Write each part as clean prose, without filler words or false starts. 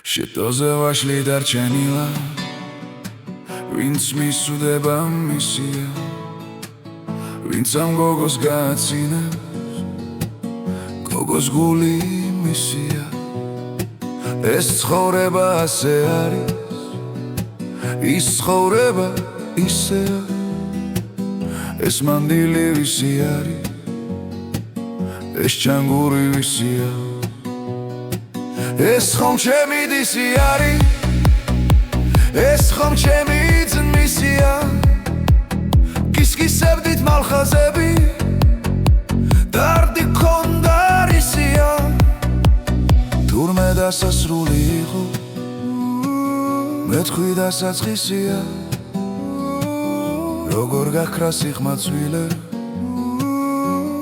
შეტოზე ვაშლი დარჩენილა ვინც მისუდება მისია ვინც ამ გოგოს გააცინებს გოგოს გული მისია ეს ცხოვრება ასე არის ის ცხოვრება ისეა ეს მანდილი ვისი არის ეს ჩანგური ვისია ეს ხომ ჩემი დისი არის ეს ხომ ჩემი ძმისია კისკისებდით მალხაზები დარდი ქონდა რისია თურმე დასასრული იყო მეთხვი დასაწყისია როგორ გაქრა სიხმაცვილე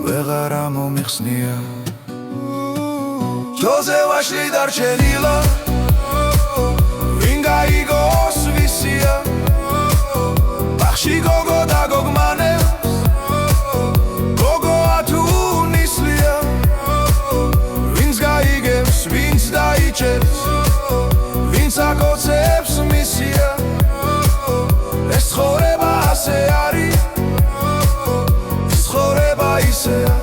ვეღარა მომიხსნია ჯოზე ვაშლი დარჩენილა ვინ გაიგოს ვისია ბახში გოგო დაგოგმანებს გოგო ათუნისლია ვინც გაიგებს ვინც დაიჭერს ვინც აკოცებს მისია ეს ცხოვრება ასე არის ეს ცხოვრება ისეა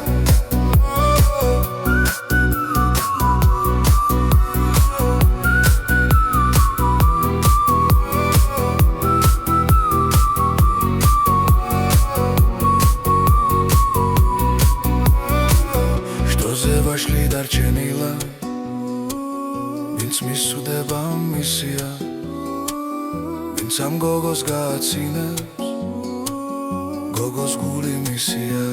ვაშლი დარჩენილა ვინც მისუდება მისია ვინც ამ გოგოს გააცინებს გოგოს გული მისია